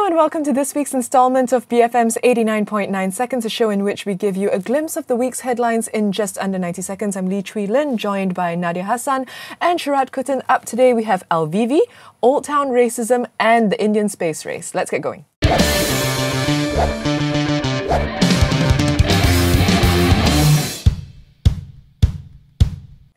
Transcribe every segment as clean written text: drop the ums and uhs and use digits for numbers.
Hello and welcome to this week's installment of BFM's 89.9 Seconds, a show in which we give you a glimpse of the week's headlines in just under 90 seconds. I'm Lynn, joined by Nadia, Hassan and Sharaad, Kuttan. Up today we have LVV, Old Town racism and the Indian space race. Let's get going.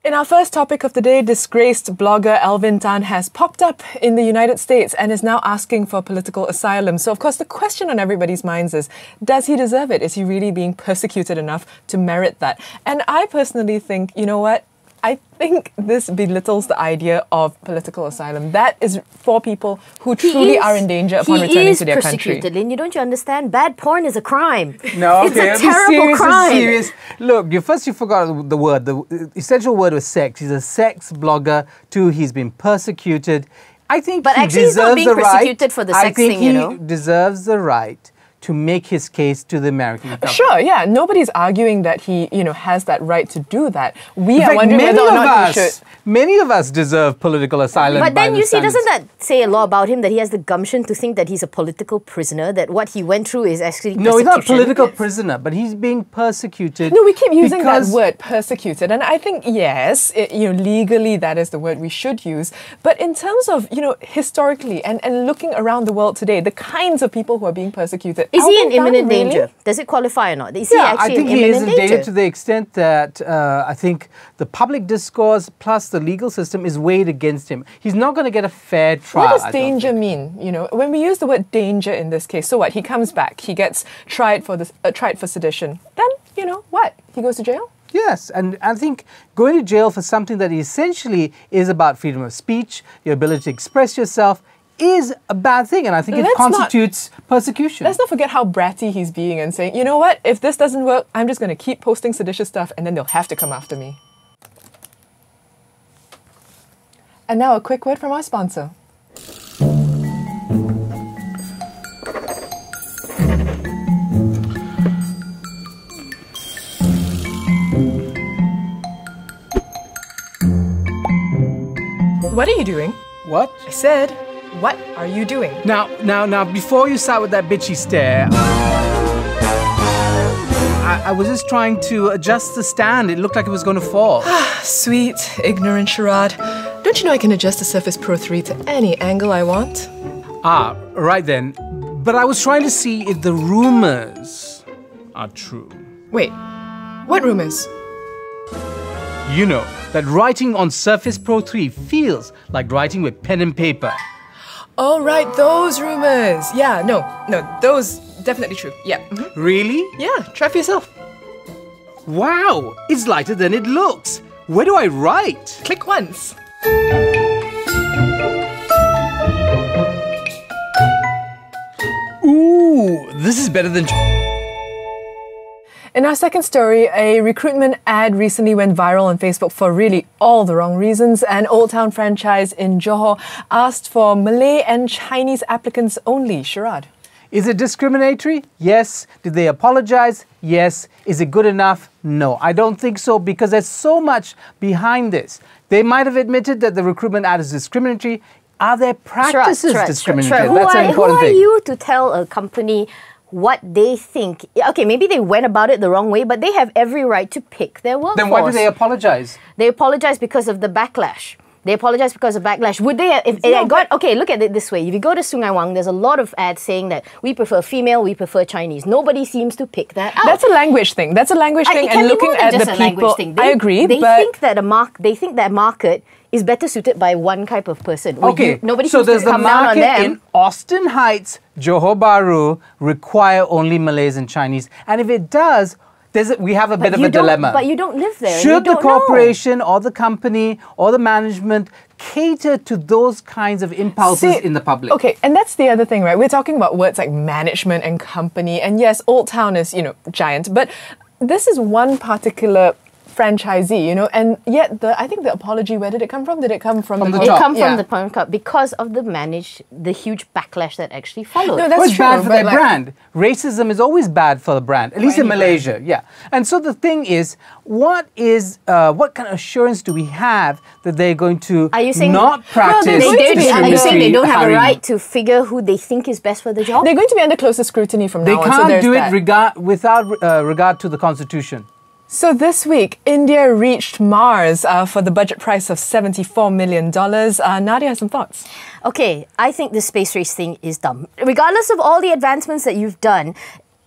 In our first topic of the day, disgraced blogger Alvin Tan has popped up in the United States and is now asking for political asylum. So, of course, the question on everybody's minds is, does he deserve it? Is he really being persecuted enough to merit that? And I personally think, you know what? I think this belittles the idea of political asylum. That is for people who truly are in danger upon returning to their country. He is persecuted, Lynn. You don't you understand? Bad porn is a crime. No, okay. It's a terrible crime. Serious. Look, first you forgot the word. The essential word was sex. He's a sex blogger. Two, he's been persecuted. I think but he actually deserves he's not being the right. persecuted for the sex thing, you know. I think he deserves the right to make his case to the American government. Sure, yeah. Nobody's arguing that he, has that right to do that. We are wondering whether or not he should. Many of us deserve political asylum. But then you see, doesn't that say a lot about him that he has the gumption to think that he's a political prisoner, that what he went through is actually No, he's not a political prisoner, but he's being persecuted. No, we keep using that word, persecuted. And I think, yes, legally that is the word we should use. But in terms of, historically and looking around the world today, the kinds of people who are being persecuted. Is he in imminent danger? Does it qualify or not? Is he actually I think in he is imminent in danger danger to the extent that I think the public discourse plus the legal system is weighed against him. He's not going to get a fair trial. What does danger mean? When we use the word danger in this case, so what? He comes back, he gets tried for sedition. Then, what? He goes to jail? Yes, and I think going to jail for something that essentially is about freedom of speech, your ability to express yourself, is a bad thing, and I think it constitutes persecution. Let's not forget how bratty he's being and saying, you know what, if this doesn't work, I'm just going to keep posting seditious stuff and then they'll have to come after me. And now a quick word from our sponsor. What are you doing? What? I said, what are you doing? Now, before you start with that bitchy stare, I was just trying to adjust the stand. It looked like it was going to fall. Sweet, ignorant Sharaad. Don't you know I can adjust the Surface Pro 3 to any angle I want? Right then. But I was trying to see if the rumors are true. Wait, what rumors? You know, that writing on Surface Pro 3 feels like writing with pen and paper. Oh, right, those rumors. Yeah, no, those definitely true. Yeah. Mm-hmm. Really? Yeah, try for yourself. Wow, it's lighter than it looks. Where do I write? Click once. Ooh, this is better than... In our second story, a recruitment ad recently went viral on Facebook for really all the wrong reasons. An Old Town franchise in Johor asked for Malay and Chinese applicants only. Sharaad. Is it discriminatory? Yes. Did they apologize? Yes. Is it good enough? No, I don't think so, because there's so much behind this. They might have admitted that the recruitment ad is discriminatory. Are their practices discriminatory? That's an important thing. Who are you to tell a company what they think? Okay, maybe they went about it the wrong way, but they have every right to pick their workforce. Then why do they apologize? They apologize because of the backlash. They apologize because of backlash. Would they? Okay, look at it this way. If you go to Sungai Wang, there's a lot of ads saying that we prefer female, we prefer Chinese. Nobody seems to pick that out. That's a language thing. That's a language thing. And looking at the people, I agree. They think that market is better suited by one type of person. Okay, nobody so seems does to come the down on market them. in Austin Heights, Johor Bahru require only Malays and Chinese? And if it does, we have a bit of a dilemma. But you don't live there. Should the corporation or the company or the management cater to those kinds of impulses in the public? Okay, and that's the other thing, right? We're talking about words like management and company. And yes, Old Town is, giant. But this is one particular franchisee, you know, and yet I think the apology, where did it come from? Did it come from From the It top. come from Yeah. the Pawn Cup because of the huge backlash that actually followed. No, that's Well, it's true, bad for but their like- brand. Racism is always bad for the brand, at least in Malaysia. Yeah. And so the thing is, what kind of assurance do we have that they're going to Are you saying not practice they're going to be are you saying they discriminatory don't have a hiring? right to figure who they think is best for the job? They're going to be under closer scrutiny from They now on. So can't there's do that. it without regard to the Constitution. So this week, India reached Mars for the budget price of $74 million. Nadia has some thoughts. Okay, I think the space race thing is dumb. Regardless of all the advancements that you've done,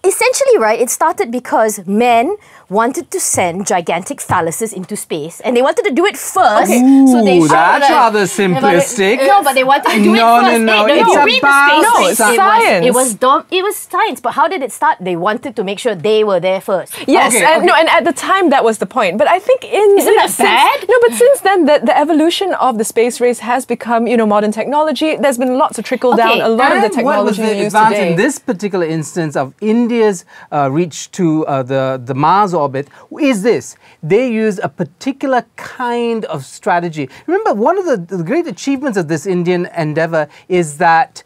essentially, right, it started because men wanted to send gigantic phalluses into space, and they wanted to do it first. So they Ooh, showed that's that- rather simplistic. No, but they wanted to do it No, first. no, Hey, it's if you read the about space race, science. It was science. But how did it start? They wanted to make sure they were there first. Yes, Okay, and okay. no, and at the time that was the point. But I think Isn't that bad? No, but since then the evolution of the space race has become, you know, modern technology. There's been lots of trickle down. Okay, A lot of the And what was technology we the use advance today. in this particular instance of India's reach to the Mars orbit is this. They use a particular kind of strategy. Remember, one of the great achievements of this Indian endeavor is that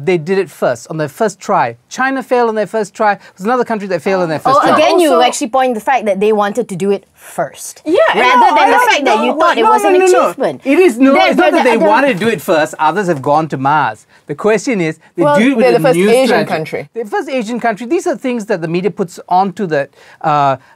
they did it first, on their first try. China failed on their first try. There's another country that failed on their first Oh, try. again, you Also- actually point the fact that they wanted to do it first. Yeah, Rather no, than the I fact that you No, thought it no, was an no, no. achievement. It is no. They're- It's not they're- that they they're- wanted to do it first. Others have gone to Mars. The question is, they Well, do it with they're a the first new Asian strategy. country. The first Asian country. These are things that the media puts onto that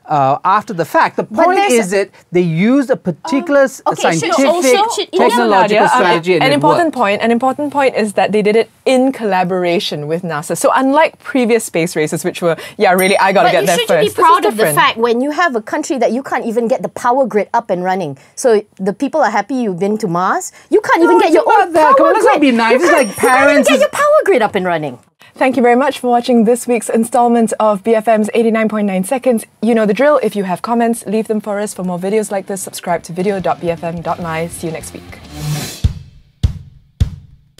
after the fact. The point there's is that they used a particular scientific, should India- technological Nadia, strategy, and an it important worked. point. An important point is that they did it in collaboration with NASA. So unlike previous space races, which were really I got to But get you there should first. be This is proud of the different. fact when you have a country that you can't even get the power grid up and running. So the people are happy you've been to Mars. You can't even No, get it's your about own that. power Come on, let's grid. not be naive. It's like You can't even parents get is- your power grid up and running. Thank you very much for watching this week's installment of BFM's 89.9 Seconds. You know the drill. If you have comments, leave them for us. For more videos like this, subscribe to video.bfm.my. See you next week.